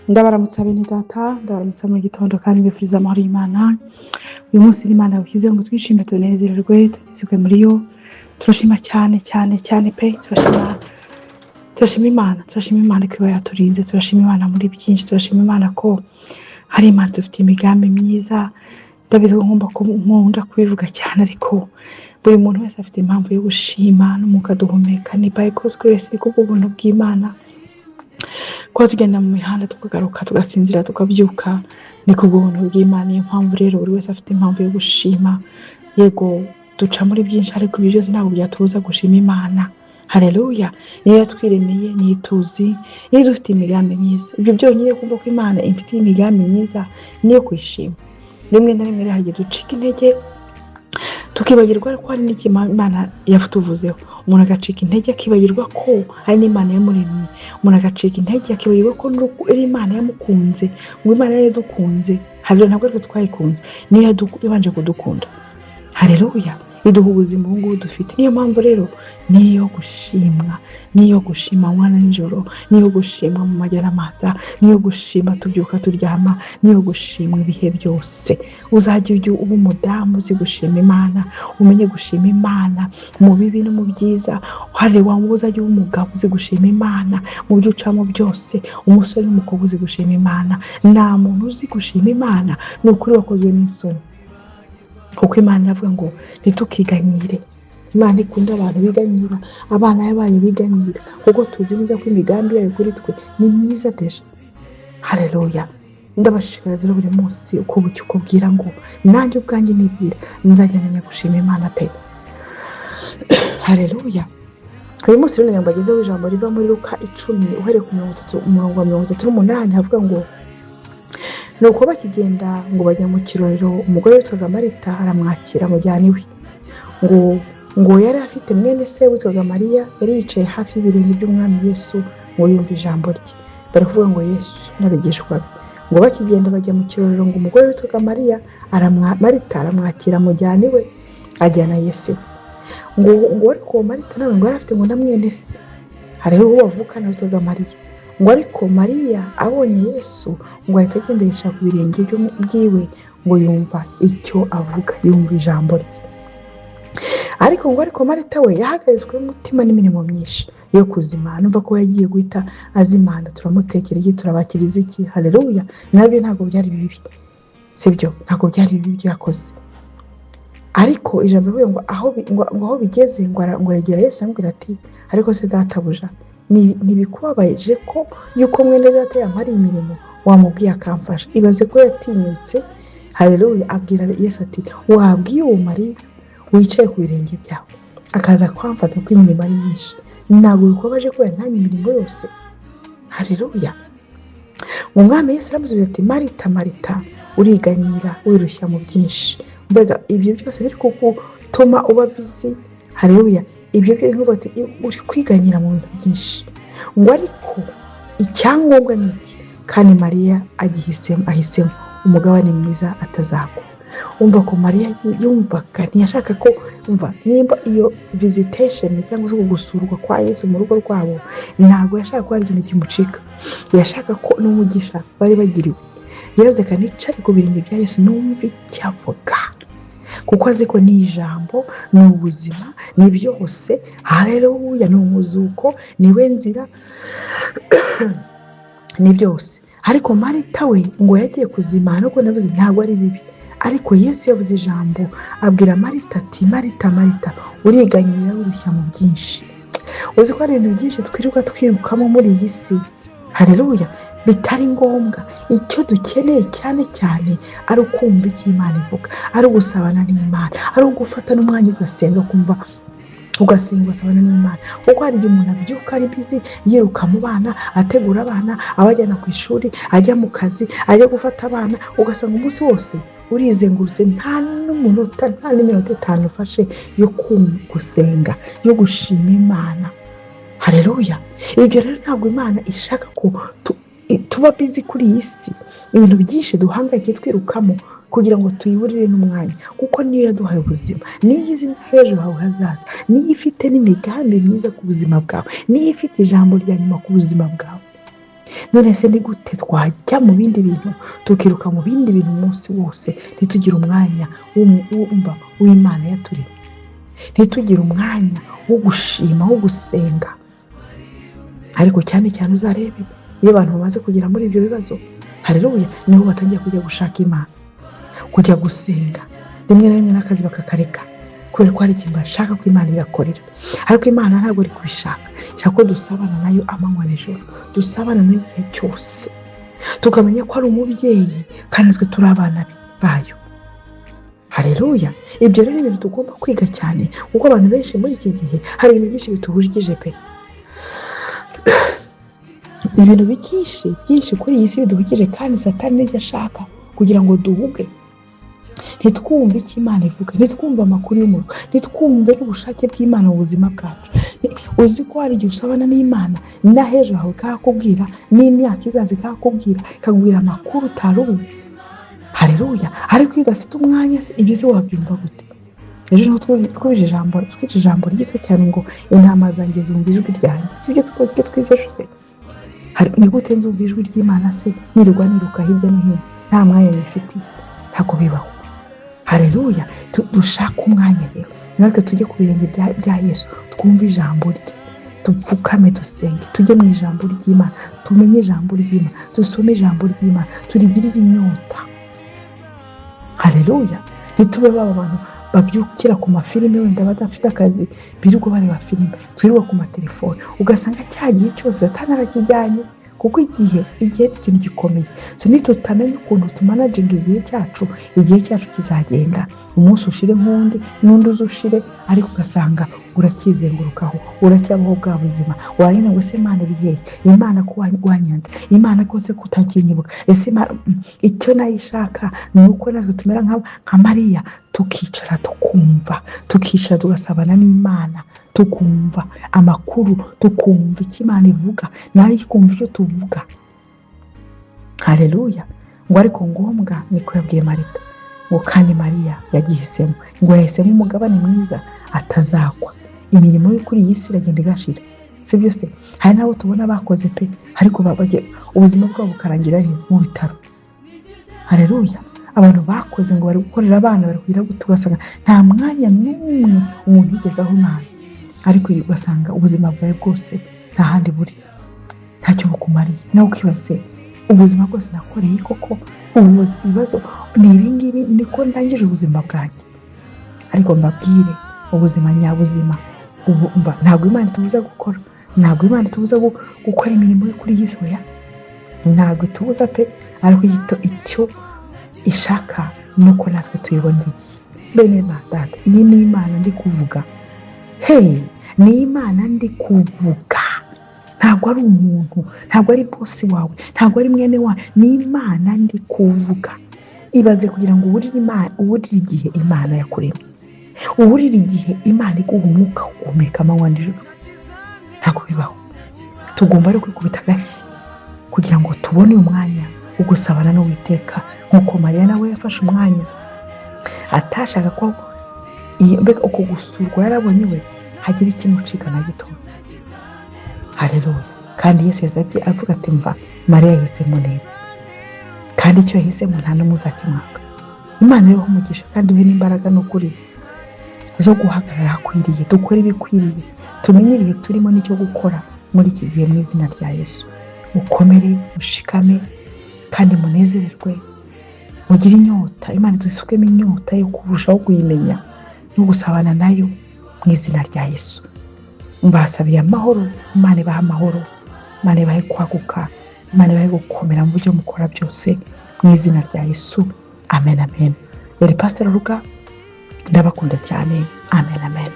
Ndabaramutsa bene data, ndabaramutsa mu gitondo kandi mbifuriza amahoro y'Imana. Uyu munsi Imana yavuze ngo twishime tunezererwe, tunezerwe muri yo. Turashima cyane pe, turashima Imana ko iba yaturinze, turashima Imana muri byinshi, turashima Imana ko hari Imana dufite imigambi myiza. Ndabizi ko nkunda kubivuga cyane, ariko buri muntu wese afite impamvu yo gushima n'umwuka duhumeka. Ni by God's grace, ni kubw'ubuntu bw'Imana. Kuba tugenda mu mihanda tukagaruka tugasinzira tukabyuka ni kubw'ubuntu bw'Imana. Niyo mpamvu rero buri wese afite impamvu yo gushima. Yego duca muri byinshi, ariko ibi byose ntabwo byatubuza gushima Imana. Haleluya! Niyo yatwiremeye, niyo ituzi, niyo dufite imigambi myiza. Ibyo byonyine kumva ko Imana ifitiye imigambi myiza niyo kwishima. Rimwe na rimwe hari igihe ducika intege tukibagirwa ko hari n'Imana yatuvuzeho. Umuntu agacika intege akibagirwa ko hari n'Imana yamuremye. Umuntu agacika intege akibagirwa ko ari Imana yamukunze, ngo Imana yadukunze. Haleluya! Ntabwo ariko twayikunze, niyo yabanje kudukunda. Haleluya! Iduha ubuzima ubu ngubu dufite. Niyo mpamvu rero niyo gushimwa, niyo gushima mwana nijoro, niyo gushimwa mu majyaramaza, niyo gushima tubyuka turyama, niyo gushimwa ibihe byose. Uzajya uba umudamu uzi gushima Imana, umenye gushima Imana mu bibi no mu byiza. Hari wangu uzajya uba umugabo uzi gushima Imana mu byo ucamo byose, umusore n'umukobwa uzi gushima Imana. Nta muntu uzi gushima Imana ni ukuri wakozwe n'isoni, kuko Imana iravuga ngo ntitukiganyire. Imana ikunda abantu biganyira, abana bayo biganyira, kuko tuzi neza ko imigambi yayo kuri twe ni myiza deje. Haleluya! Ndabashishikariza rero buri munsi uko bucya uko bwira ngo nanjye ubwanjye nibwira nzajya menya gushima Imana pe. Haleluya! Uyu munsi rero nyambagezeho ijambo riva muri Luka 10 uhereye ku 38 havuga ngo nuko bakigenda ngo bajya mu kirorero, umugore witwaga Marita aramwakira amujyana iwe. ngo yari afite mwene se witwaga Mariya, yari yicaye hafi y'ibirenge by'umwami Yesu ngo yumve ijambo rye. Baravuga ngo Yesu n'abigishwa be ngo bakigenda bajya mu kirorero, ngo umugore witwaga Marita aramwakira amujyana iwe, ajyana Yesu. ngo ariko Marita nawe ngo yari afite ngo na mwene se, hariho uwo bavukana witwaga Mariya. ngo ariko Mariya abonye Yesu ngo ahita agendesha ku birenge byiwe, ngo yumva icyo avuga, yumva ijambo rye. Ariko Marita we yahagaritswe umutima n'imirimo myinshi yo kuzima, numva ko yagiye guhita azimana. Turamutekera iki, turabakiriza iki? Haleluya! Nabyo ntabwo byari bibi, sibyo? Ntabwo byari bibi byo yakoze. Ariko ijambo rivuga ngo aho bigeze ngo yegera Yesu amubwira ati, ariko se databuja, ntibikubabaje ko yuko mwene data yampariye imirimo wamubwiye akamfasha? Ibaze ko yatinyutse. Haleluya! Abwira Yesu ati, wabwiye uwo Mariya wicaye ku birenge byawe akaza kwamfata ko imirimo ari myinshi, ntabwo bikubabaje ko yantanye imirimo yose? Haleluya! Umwami Yesu aramusubiza ati, Marita Marita, uriganyira wirushya mu byinshi. Mbega ibyo byose biri kugutuma uba busy. Haleluya! Ibyo nk'ubu ati uri kwiganyira mu bintu byinshi. ngo ariko icyangombwa ni iki, kandi Mariya ahisemo umugabane mwiza atazakwa. Umva ko Mariya yumvaga ntiyashaka ko nimba iyo visitation cyangwa se gusurwa kwa Yesu mu rugo rwabo, ntabwo yashaka ko hari ikintu kimucika. Yashaka ko n'umugisha bari bagiriwe yaraze kanicare ku birenge bya Yesu numva icyo avuga, kuko azi ko ni ijambo, ni ubuzima, ni byose. Haleluya! Ni umuzuko, niwe nzira, ni byose. Ariko Marita we ngo yagiye kuzimana, nuko navuze ntabwo ari bibi. Ariko Yesu yavuze ijambo abwira Marita ati, Marita Marita, uriganyira wirushya mu byinshi. Uzi ko hari ibintu byinshi twirukamo muri iyi si, haleluya, bitari ngombwa. Icyo dukeneye cyane ari ukumva icyo Imana ivuga, ari ugusabana n'Imana, ari ugufata n'umwanya ugasenga, kumva ugasenga ugasabana n'Imana. Kuko hari igihe umuntu abyuka ari busy yiruka mu bana, ategura abana, abajyana ku ishuri, ajya mu kazi, ajya gufata abana, ugasanga umunsi wose urizengurutse, nta n'iminota 5 ufashe yo gusenga, yo gushima Imana. Haleluya! Ibyo rero ntabwo Imana ishaka ko tuba busy kuri iyi si, ibintu byinshi duhangayike twirukamo kugira ngo tuyiburire n'umwanya, kuko niyo yaduhaye ubuzima, niyo izi hejuru hawe hazaza, niyo ifite n'imigambi myiza ku buzima bwawe, niyo ifite ijambo rya nyuma ku buzima bwawe. none se ni gute twajya mu bindi bintu tukiruka mu bindi bintu umunsi wose ntitugire umwanya w'Imana yaturemye, ntitugire umwanya wo gushima, wo gusenga. Ariko cyane cyane uzarebe iyo abantu bamaze kugera muri ibyo bibazo, haleluya, niho batangiye kujya gushaka Imana, kujya gusenga, rimwe na rimwe n'akazi bakakareka kubera ko hari ikintu bashaka ko Imana ibakorera. Ariko Imana ntabwo iri kubishaka, ishaka ko dusabana nayo amanywa n'ijoro, dusabana nayo igihe cyose, tukamenya ko ari umubyeyi kandi twe turi abana bayo. Haleluya. Ibyo rero ni ibintu tugomba kwiga cyane, kuko abantu benshi muri iki gihe hari ibintu byinshi bituhujije pe. Ibintu byinshi kuri iyi si biduhugije, kandi Satani nibyo ashaka kugira ngo duhuge, ntitwumve icyo Imana ivuga, ntitwumve amakuru y'umuntu, ntitwumve n'ubushake bw'Imana mu buzima bwacu. Uzi ko hari igihe usabana n'Imana na hejuru hawe kakubwira, n'imyaka izaza kakubwira, ikakubwira amakuru utari uzi. Haleluya. Ariko iyo udafite umwanya se ibyo wabyumva gute? Ejo niho twije ijambo ryiza cyane ngo intama zanjye zumva ijwi ryanjye. Sibyo twize se? Ni gute nzumva ijwi ry'Imana se nirirwa niruka hirya no hino nta mwanya yifitiye? Ntabwo bibaho. Haleluya. Dushaka umwanya rero, natwe tujye ku birenge bya Yesu, twumve ijambo rye, dupfukame dusenge, tujye mu ijambo ry'Imana, tumenye ijambo ry'Imana, dusome ijambo ry'Imana, turigirire inyota. Haleluya. Ntitube baba abantu babyukira ku mafilime, wenda badafite akazi birirwa bareba filime, twirirwa ku matelefone, ugasanga cyagiye cyose Satani arakijyanye, kuko igihe ni ikintu gikomeye. So nitutamenya ukuntu tumanaginga igihe cyacu kizagenda, umunsi ushire nk'undi n'undi uzushire, ariko ugasanga urakizengurukaho, uracyabaho bwa buzima. Warina ngo se Imana uri hehe? Imana ko wanyanze, Imana ko se kutakinyibuka, ese icyo nayishaka ni uko natwe tumera nka Mariya, tukicara tugasabana n'Imana, tukumva amakuru, tukumva icyo Imana ivuga, nayo ikumva icyo tuvuga. Haleluya. Ngo ariko ngombwa niko yabwiye Marita, ngo kandi Mariya yagihisemo, ngo yahisemo umugabane mwiza atazakwa. Imirimo yo kuri iyi si iragenda igashira, sibyo se? Hari nabo tubona bakoze pe, ariko ubuzima bwabo bukarangira mu bitaro. Haleluya. Abantu bakoze ngo bari gukorera abana, bari kugira gutugasanga nta mwanya n'umwe umuntu yigezaho Imana, ariko ugasanga ubuzima bwawe bwose nta handi buri, ntacyo bukumariye. Nawe ukibaze ubuzima bwose nakoreye koko ibibazo ni ibingibi, niko ndangije ubuzima bwanjye? Ariko mbabwire, ubuzima nyabuzima ntabwo Imana itubuza gukora, ntabwo Imana itubuza gukora imirimo yo kuri iyi si, ntabwo itubuza pe, ariko icyo ishaka nuko natwe tuyibonera igihe. Bene data, iyi ni Imana ndi kuvuga, ni Imana ndi kuvuga, ntabwo ari umuntu, ntabwo ari bosi wawe, ntabwo ari mwene wawe, ni Imana ndi kuvuga. Ibaze kugira ngo uburire igihe Imana yakuremye, uburire igihe Imana iguha umwuka uhumeka amanywa n'ijoro, ntabwo bibaho. Tugomba rero kwikubita agashyi kugira ngo tubone umwanya wo gusabana n'Uwiteka, nk'uko Mariya nawe yafashe umwanya, atashaka ko uko gusurwa yarabonye we hagira ikimucika na gito. Haleluya. Kandi Yesu yazabye avuga ati mva, Mariya yahisemo neza, kandi icyo yahisemo nta n'umwe uzakimwaka. Imana rero umugisha kandi we n'imbaraga n'ukuri zo guhagarara akwiriye, dukora ibikwiriye, tumenye ibihe turimo n'icyo gukora muri iki gihe mu izina rya Yesu. Mukomere, mushikame kandi munezererwe, mugire inyota. Imana idusukemo inyota yo kurushaho kuyimenya no gusabana nayo mu izina rya Yesu. Mbasabiye amahoro, Imana ibaha amahoro, Imana ibahe kwaguka, Imana ibahe gukomera mu buryo mukora byose mu izina rya Yesu. Amen, amen. Yari Pastor Ruga, ndabakunda cyane. Amen, amen.